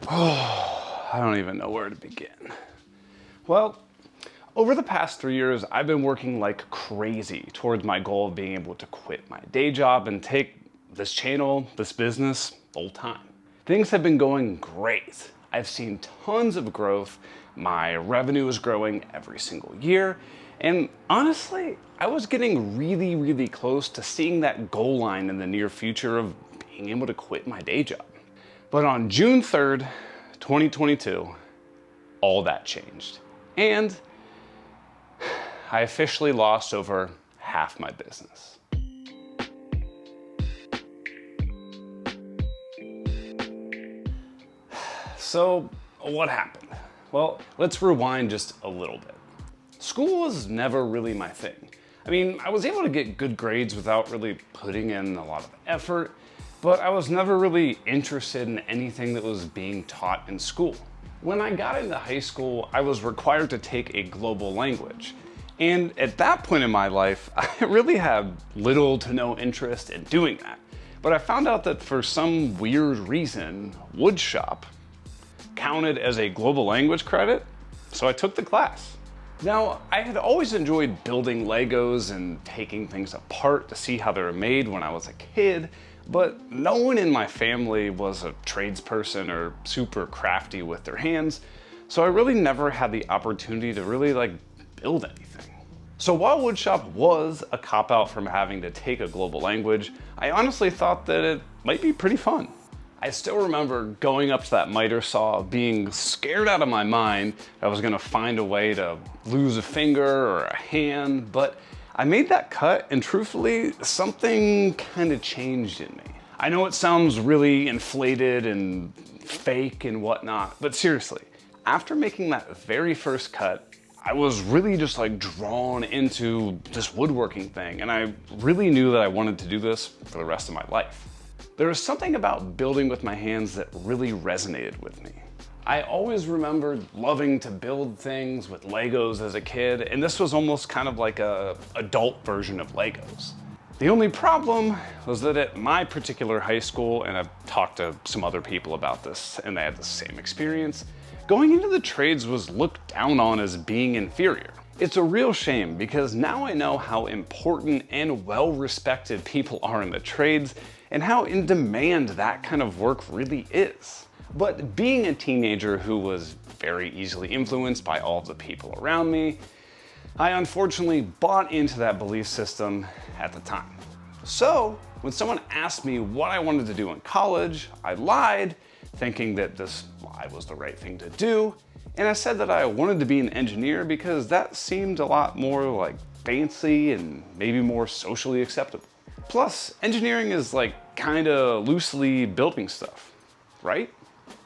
Oh, I don't even know where to begin. Well, over the past 3 years, I've been working like crazy towards my goal of being able to quit my day job and take this channel, this business, full time. Things have been going great. I've seen tons of growth. My revenue is growing every single year. And honestly, I was getting really close to seeing that goal line in the near future of being able to quit my day job. But on June 3rd, 2022, all that changed. And I officially lost over half my business. So what happened? Well, let's rewind just a little bit. School was never really my thing. I mean, I was able to get good grades without really putting in a lot of effort, but I was never really interested in anything that was being taught in school. When I got into high school, I was required to take a global language. And at that point in my life, I really had little to no interest in doing that. But I found out that for some weird reason, woodshop counted as a global language credit, so I took the class. Now, I had always enjoyed building Legos and taking things apart to see how they were made when I was a kid, but no one in my family was a tradesperson or super crafty with their hands, so I really never had the opportunity to really build anything. So while woodshop was a cop-out from having to take a global language, I honestly thought that it might be pretty fun. I still remember going up to that miter saw, being scared out of my mind I was gonna find a way to lose a finger or a hand, but I made that cut and truthfully, something kind of changed in me. I know it sounds really inflated and fake and whatnot, but seriously, after making that very first cut, I was really just drawn into this woodworking thing, and I really knew that I wanted to do this for the rest of my life. There was something about building with my hands that really resonated with me. I always remembered loving to build things with Legos as a kid, and this was almost kind of like a adult version of Legos. The only problem was that at my particular high school, and I've talked to some other people about this, and they had the same experience, going into the trades was looked down on as being inferior. It's a real shame because now I know how important and well-respected people are in the trades and how in demand that kind of work really is. But being a teenager who was very easily influenced by all the people around me, I unfortunately bought into that belief system at the time. So when someone asked me what I wanted to do in college, I lied, thinking that this lie was the right thing to do. And I said that I wanted to be an engineer because that seemed a lot more fancy and maybe more socially acceptable. Plus, engineering is kinda loosely building stuff, right?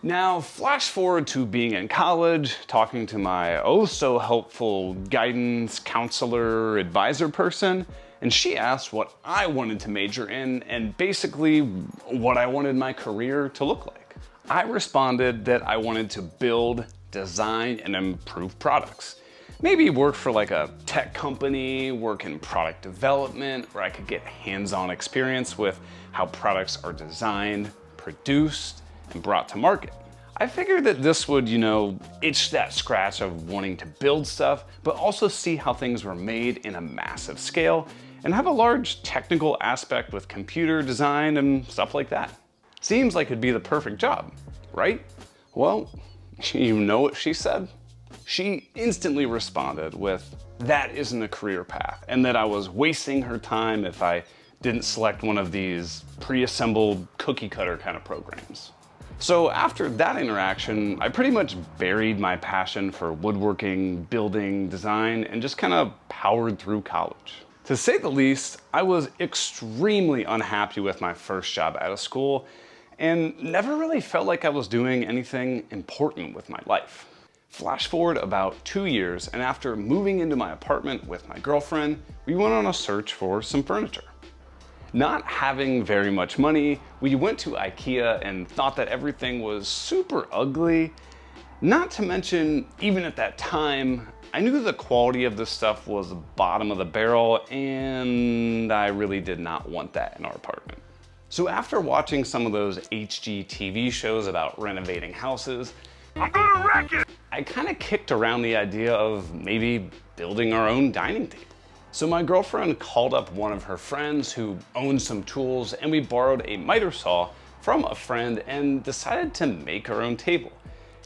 Now, flash forward to being in college, talking to my oh so helpful guidance, counselor, advisor person, and she asked what I wanted to major in and basically what I wanted my career to look like. I responded that I wanted to build, design, and improve products. Maybe work for a tech company, work in product development, where I could get hands-on experience with how products are designed, produced, and brought to market. I figured that this would, itch that scratch of wanting to build stuff, but also see how things were made in a massive scale and have a large technical aspect with computer design and stuff like that. Seems like it'd be the perfect job, right? Well, you know what she said? She instantly responded with, that isn't a career path, and that I was wasting her time if I didn't select one of these pre-assembled cookie cutter kind of programs. So after that interaction, I pretty much buried my passion for woodworking, building, design, and just kind of powered through college. To say the least, I was extremely unhappy with my first job out of school and never really felt like I was doing anything important with my life. Flash forward about 2 years, and after moving into my apartment with my girlfriend, we went on a search for some furniture. Not having very much money, we went to IKEA and thought that everything was super ugly. Not to mention, even at that time, I knew the quality of this stuff was the bottom of the barrel, and I really did not want that in our apartment. So after watching some of those HGTV shows about renovating houses, I'm gonna wreck it! I kind of kicked around the idea of maybe building our own dining table. So my girlfriend called up one of her friends who owned some tools, and we borrowed a miter saw from a friend and decided to make our own table.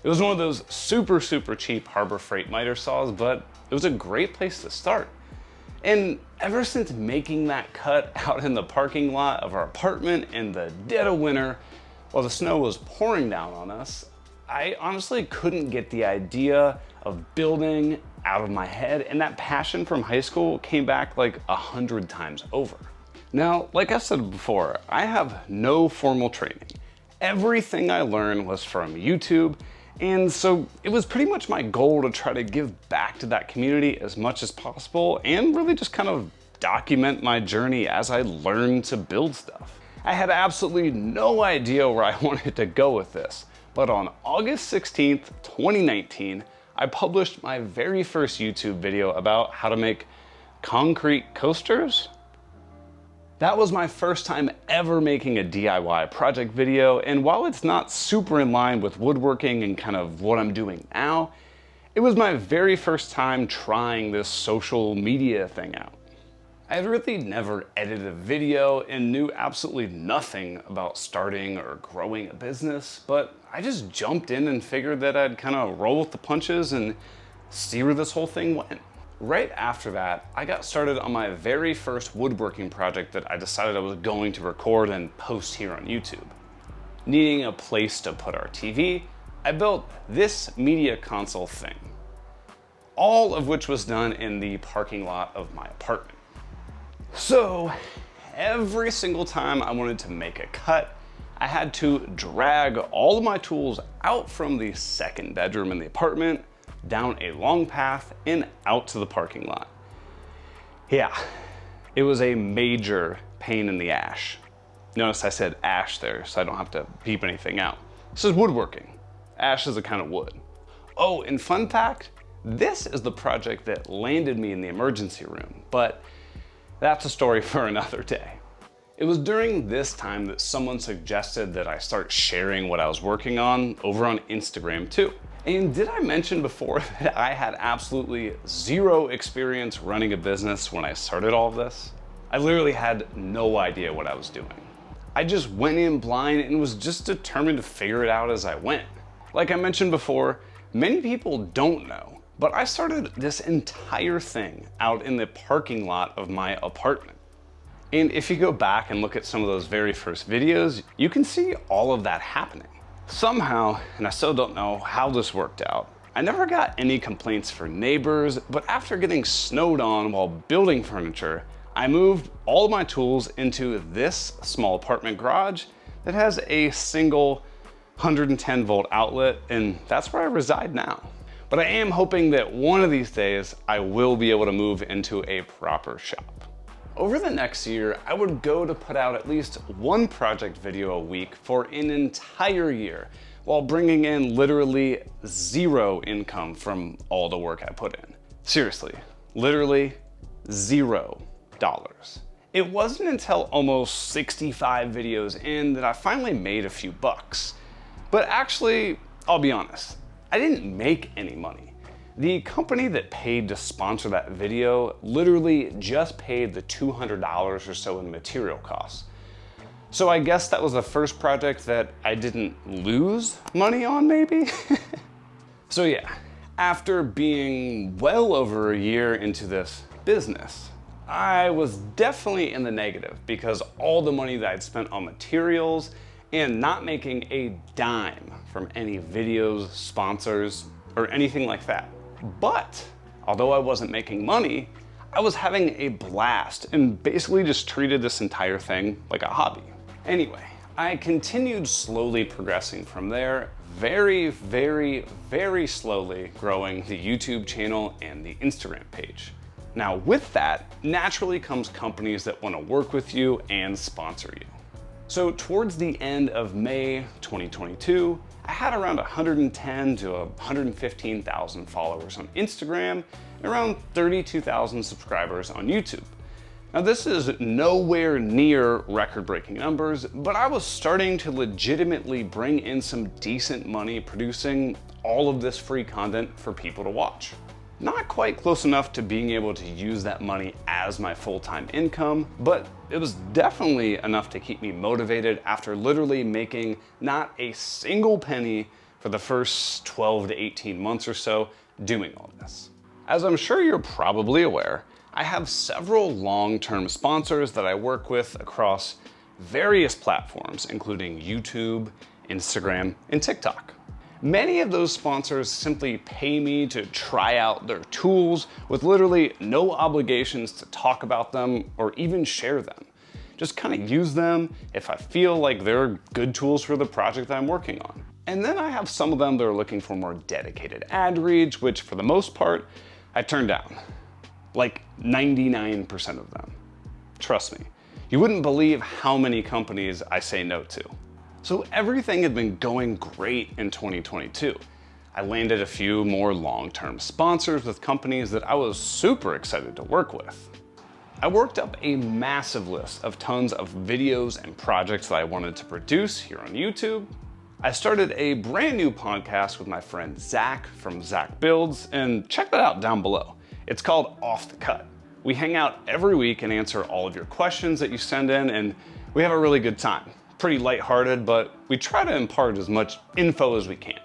It was one of those super cheap Harbor Freight miter saws, but it was a great place to start. And ever since making that cut out in the parking lot of our apartment in the dead of winter while the snow was pouring down on us, I honestly couldn't get the idea of building out of my head, and that passion from high school came back like 100 times over. Now, like I said before, I have no formal training. Everything I learned was from YouTube, and so it was pretty much my goal to try to give back to that community as much as possible and really just kind of document my journey as I learned to build stuff. I had absolutely no idea where I wanted to go with this, but on August 16th, 2019, I published my very first YouTube video about how to make concrete coasters. That was my first time ever making a DIY project video, and while it's not super in line with woodworking and kind of what I'm doing now, it was my very first time trying this social media thing out. I had really never edited a video and knew absolutely nothing about starting or growing a business, but I just jumped in and figured that I'd kind of roll with the punches and see where this whole thing went. Right after that, I got started on my very first woodworking project that I decided I was going to record and post here on YouTube. Needing a place to put our TV, I built this media console thing, all of which was done in the parking lot of my apartment. So every single time I wanted to make a cut, I had to drag all of my tools out from the second bedroom in the apartment, down a long path, and out to the parking lot. Yeah, it was a major pain in the ash. Notice I said ash there, so I don't have to beep anything out. This is woodworking. Ash is a kind of wood. Oh, and fun fact, this is the project that landed me in the emergency room, but that's a story for another day. It was during this time that someone suggested that I start sharing what I was working on over on Instagram too. And did I mention before that I had absolutely zero experience running a business when I started all of this? I literally had no idea what I was doing. I just went in blind and was just determined to figure it out as I went. Like I mentioned before, many people don't know, but I started this entire thing out in the parking lot of my apartment. And if you go back and look at some of those very first videos, you can see all of that happening. Somehow, and I still don't know how this worked out, I never got any complaints from neighbors, but after getting snowed on while building furniture, I moved all of my tools into this small apartment garage that has a single 110 volt outlet, and that's where I reside now. But I am hoping that one of these days I will be able to move into a proper shop. Over the next year, I would go to put out at least one project video a week for an entire year, while bringing in literally zero income from all the work I put in. Seriously, literally $0. It wasn't until almost 65 videos in that I finally made a few bucks. But actually, I'll be honest, I didn't make any money. The company that paid to sponsor that video literally just paid the $200 or so in material costs. So I guess that was the first project that I didn't lose money on, maybe? So yeah, after being well over a year into this business, I was definitely in the negative because all the money that I'd spent on materials and not making a dime from any videos, sponsors, or anything like that. But although I wasn't making money, I was having a blast and basically just treated this entire thing like a hobby. Anyway, I continued slowly progressing from there, very slowly growing the YouTube channel and the Instagram page. Now with that, naturally comes companies that want to work with you and sponsor you. So towards the end of May 2022, I had around 110 to 115,000 followers on Instagram and around 32,000 subscribers on YouTube. Now this is nowhere near record-breaking numbers, but I was starting to legitimately bring in some decent money producing all of this free content for people to watch. Not quite close enough to being able to use that money as my full-time income, but it was definitely enough to keep me motivated after literally making not a single penny for the first 12 to 18 months or so doing all this. As I'm sure you're probably aware, I have several long-term sponsors that I work with across various platforms, including YouTube, Instagram, and TikTok. Many of those sponsors simply pay me to try out their tools with literally no obligations to talk about them or even share them. Just kind of use them if I feel like they're good tools for the project that I'm working on. And then I have some of them that are looking for more dedicated ad reads, which for the most part, I turn down. Like 99% of them. Trust me, you wouldn't believe how many companies I say no to. So everything had been going great in 2022. I landed a few more long-term sponsors with companies that I was super excited to work with. I worked up a massive list of tons of videos and projects that I wanted to produce here on YouTube. I started a brand new podcast with my friend Zach from Zach Builds, and check that out down below. It's called Off the Cut. We hang out every week and answer all of your questions that you send in, and we have a really good time. Pretty lighthearted, but we try to impart as much info as we can.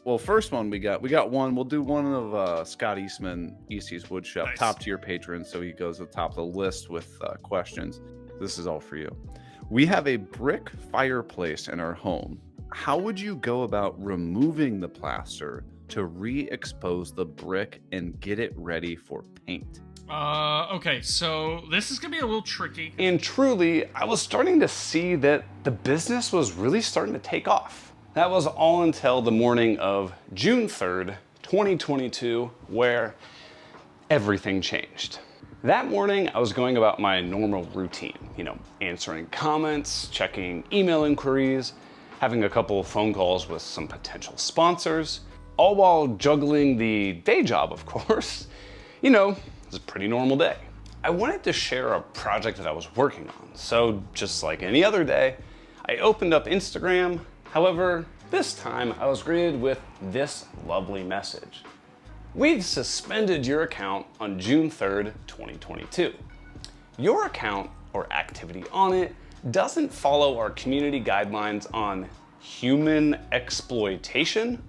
Well, first one we got one. We'll do one of Scott Eastman, Eastie's Woodshop, Nice. Top tier patron. So he goes at the top of the list with questions. This is all for you. We have a brick fireplace in our home. How would you go about removing the plaster to re-expose the brick and get it ready for paint? Okay, so this is gonna be a little tricky. And truly, I was starting to see that the business was really starting to take off. That was all until the morning of June 3rd, 2022, where everything changed. That morning, I was going about my normal routine, answering comments, checking email inquiries, having a couple of phone calls with some potential sponsors, all while juggling the day job, of course. It was a pretty normal day. I wanted to share a project that I was working on, so just like any other day, I opened up Instagram. However, this time I was greeted with this lovely message. We've suspended your account on June 3rd, 2022. Your account or activity on it doesn't follow our community guidelines on human exploitation.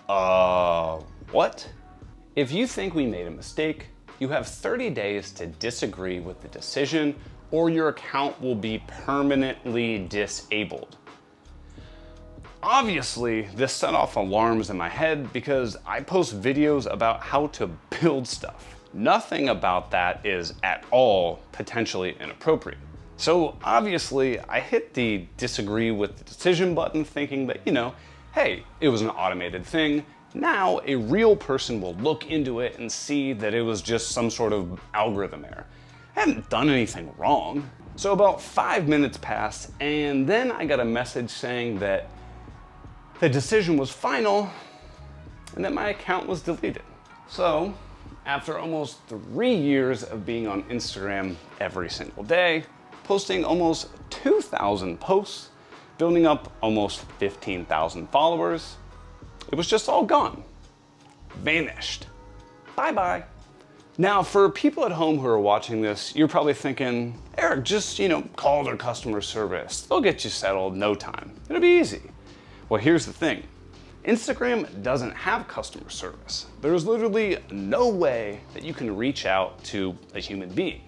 What? If you think we made a mistake, you have 30 days to disagree with the decision or your account will be permanently disabled. Obviously, this set off alarms in my head because I post videos about how to build stuff. Nothing about that is at all potentially inappropriate. So obviously, I hit the disagree with the decision button thinking that, hey, it was an automated thing. Now a real person will look into it and see that it was just some sort of algorithm error. I hadn't done anything wrong. So about 5 minutes passed, and then I got a message saying that the decision was final and that my account was deleted. So after almost 3 years of being on Instagram every single day, posting almost 2,000 posts, building up almost 15,000 followers, it was just all gone. Vanished. Bye-bye. Now, for people at home who are watching this, you're probably thinking, Eric, just, call their customer service. They'll get you settled, no time. It'll be easy. Well, here's the thing. Instagram doesn't have customer service. There's literally no way that you can reach out to a human being.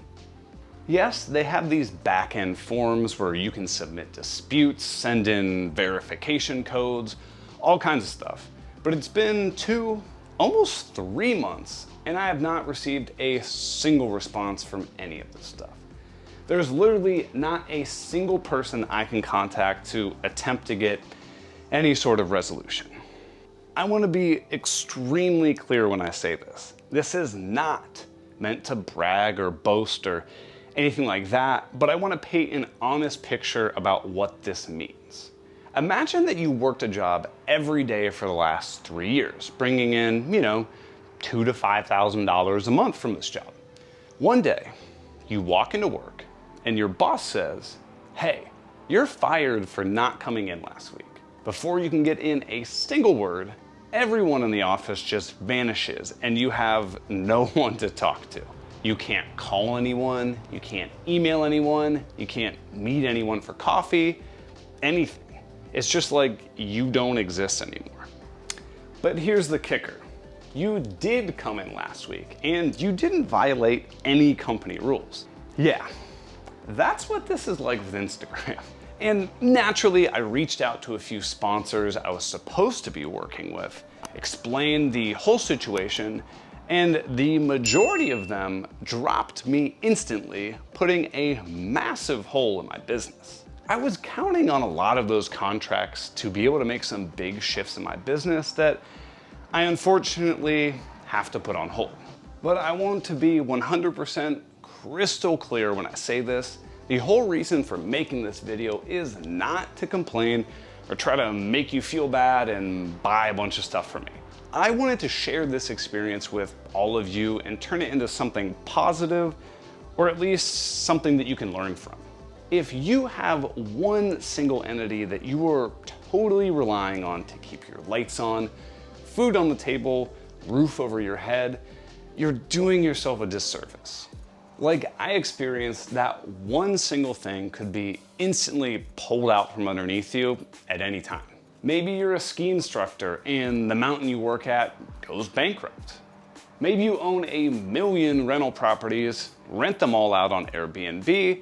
Yes, they have these back-end forms where you can submit disputes, send in verification codes, all kinds of stuff. But it's been almost 3 months, and I have not received a single response from any of this stuff. There's literally not a single person I can contact to attempt to get any sort of resolution. I want to be extremely clear when I say this. This is not meant to brag or boast or anything like that, but I want to paint an honest picture about what this means. Imagine that you worked a job every day for the last 3 years, bringing in, $2,000 to $5,000 a month from this job. One day, You walk into work and your boss says, "Hey, you're fired for not coming in last week." Before you can get in a single word, everyone in the office just vanishes and you have no one to talk to. You can't call anyone, you can't email anyone, you can't meet anyone for coffee, anything. It's just like you don't exist anymore. But here's the kicker. You did come in last week and you didn't violate any company rules. Yeah, that's what this is like with Instagram. And naturally, I reached out to a few sponsors I was supposed to be working with, explained the whole situation, and the majority of them dropped me instantly, putting a massive hole in my business. I was counting on a lot of those contracts to be able to make some big shifts in my business that I unfortunately have to put on hold. But I want to be 100% crystal clear when I say this. The whole reason for making this video is not to complain or try to make you feel bad and buy a bunch of stuff from me. I wanted to share this experience with all of you and turn it into something positive, or at least something that you can learn from. If you have one single entity that you are totally relying on to keep your lights on, food on the table, roof over your head, you're doing yourself a disservice. Like I experienced, that one single thing could be instantly pulled out from underneath you at any time. Maybe you're a ski instructor and the mountain you work at goes bankrupt. Maybe you own 1,000,000 rental properties, rent them all out on Airbnb,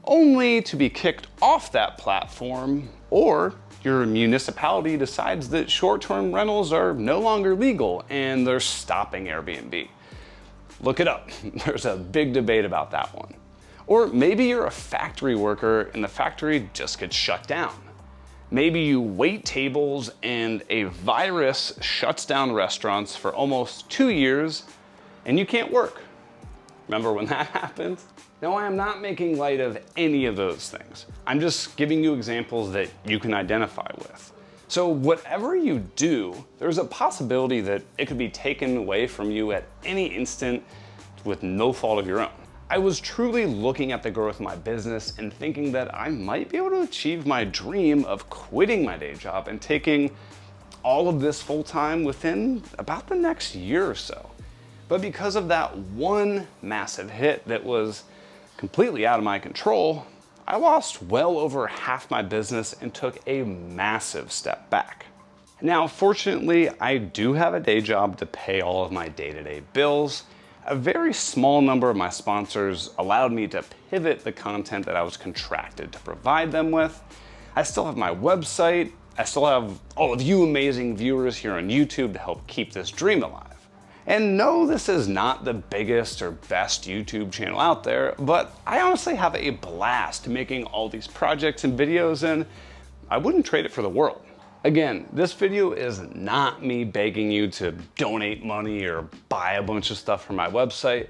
only to be kicked off that platform, or your municipality decides that short-term rentals are no longer legal and they're stopping Airbnb. Look it up. There's a big debate about that one. Or maybe you're a factory worker and the factory just gets shut down. Maybe you wait tables and a virus shuts down restaurants for almost 2 years and you can't work. Remember when that happened? No, I am not making light of any of those things. I'm just giving you examples that you can identify with. So whatever you do, there's a possibility that it could be taken away from you at any instant with no fault of your own. I was truly looking at the growth of my business and thinking that I might be able to achieve my dream of quitting my day job and taking all of this full time within about the next year or so. But because of that one massive hit that was completely out of my control, I lost well over half my business and took a massive step back. Now, fortunately, I do have a day job to pay all of my day-to-day bills. A very small number of my sponsors allowed me to pivot the content that I was contracted to provide them with. I still have my website. I still have all of you amazing viewers here on YouTube to help keep this dream alive. And no, this is not the biggest or best YouTube channel out there, but I honestly have a blast making all these projects and videos, and I wouldn't trade it for the world. Again, this video is not me begging you to donate money or buy a bunch of stuff from my website.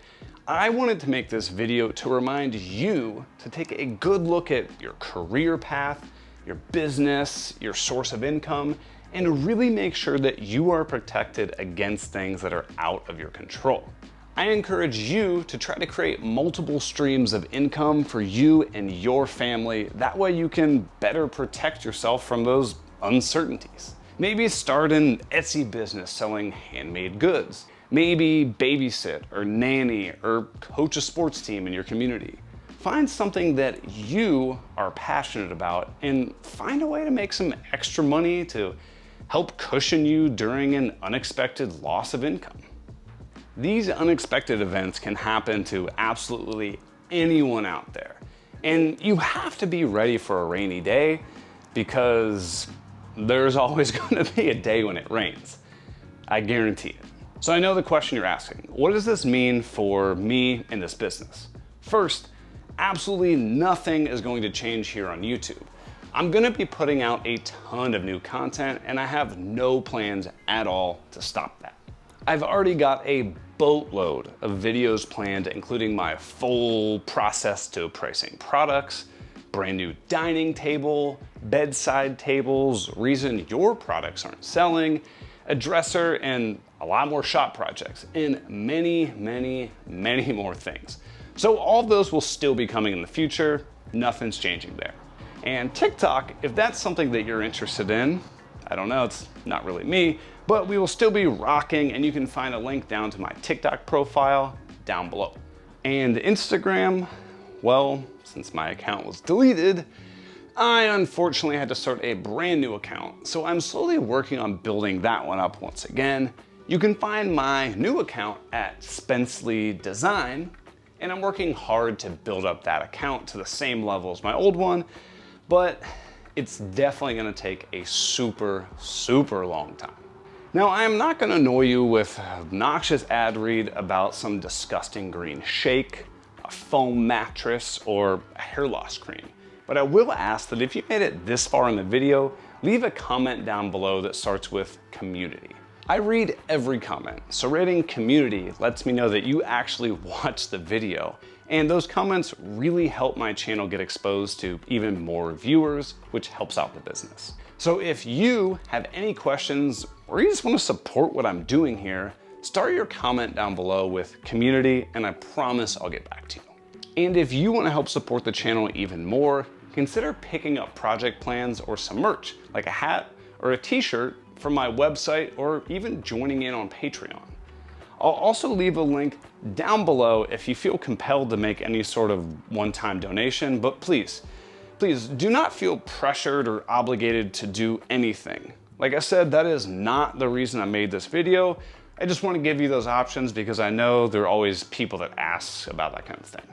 I wanted to make this video to remind you to take a good look at your career path, your business, your source of income, and really make sure that you are protected against things that are out of your control. I encourage you to try to create multiple streams of income for you and your family. That way you can better protect yourself from those uncertainties. Maybe start an Etsy business selling handmade goods. Maybe babysit or nanny or coach a sports team in your community. Find something that you are passionate about and find a way to make some extra money to help cushion you during an unexpected loss of income. These unexpected events can happen to absolutely anyone out there. And you have to be ready for a rainy day because there's always going to be a day when it rains. I guarantee it. So I know the question you're asking, what does this mean for me in this business? First, absolutely nothing is going to change here on YouTube. I'm gonna be putting out a ton of new content and I have no plans at all to stop that. I've already got a boatload of videos planned, including my full process to pricing products, brand new dining table, bedside tables, reason your products aren't selling, a dresser, and a lot more shop projects, and many, many, many more things. So all of those will still be coming in the future. Nothing's changing there. And TikTok, if that's something that you're interested in, I don't know, it's not really me, but we will still be rocking, and you can find a link down to my TikTok profile down below. And Instagram, well, since my account was deleted, I unfortunately had to start a brand new account. So I'm slowly working on building that one up once again. You can find my new account at Spencley Design, and I'm working hard to build up that account to the same level as my old one, but it's definitely gonna take a super long time. Now, I am not gonna annoy you with obnoxious ad read about some disgusting green shake, a foam mattress, or a hair loss cream. But I will ask that if you made it this far in the video, leave a comment down below that starts with community. I read every comment, so rating community lets me know that you actually watched the video, and those comments really help my channel get exposed to even more viewers, which helps out the business. So if you have any questions or you just want to support what I'm doing here, start your comment down below with community, and I promise I'll get back to you. And if you want to help support the channel even more, consider picking up project plans or some merch, like a hat or a t-shirt from my website, or even joining in on Patreon. I'll also leave a link down below if you feel compelled to make any sort of one-time donation, but please do not feel pressured or obligated to do anything. Like I said, that is not the reason I made this video. I just want to give you those options because I know there are always people that ask about that kind of thing.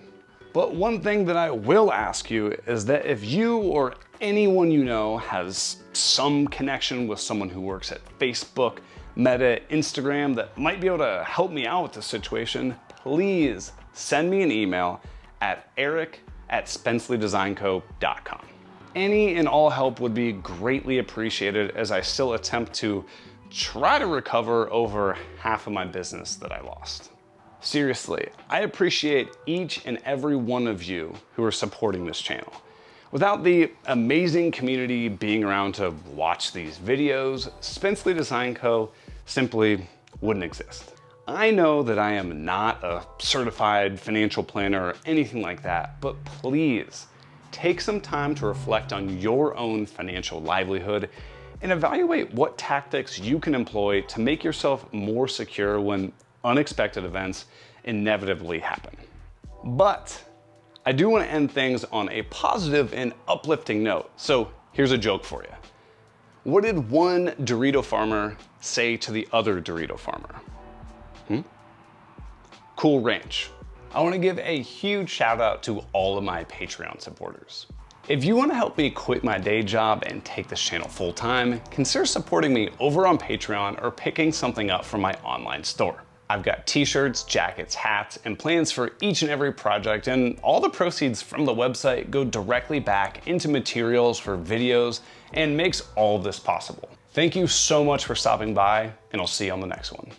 But one thing that I will ask you is that if you or anyone you know has some connection with someone who works at Facebook, Meta, Instagram that might be able to help me out with this situation, please send me an email at eric@spencleydesignco.com. Any and all help would be greatly appreciated as I still attempt to try to recover over half of my business that I lost. Seriously, I appreciate each and every one of you who are supporting this channel. Without the amazing community being around to watch these videos, Spencley Design Co. simply wouldn't exist. I know that I am not a certified financial planner or anything like that, but please take some time to reflect on your own financial livelihood and evaluate what tactics you can employ to make yourself more secure when unexpected events inevitably happen. But I do want to end things on a positive and uplifting note. So here's a joke for you. What did one Dorito farmer say to the other Dorito farmer? Cool Ranch. I want to give a huge shout out to all of my Patreon supporters. If you want to help me quit my day job and take this channel full time, consider supporting me over on Patreon or picking something up from my online store. I've got t-shirts, jackets, hats, and plans for each and every project, and all the proceeds from the website go directly back into materials for videos and makes all of this possible. Thank you so much for stopping by, and I'll see you on the next one.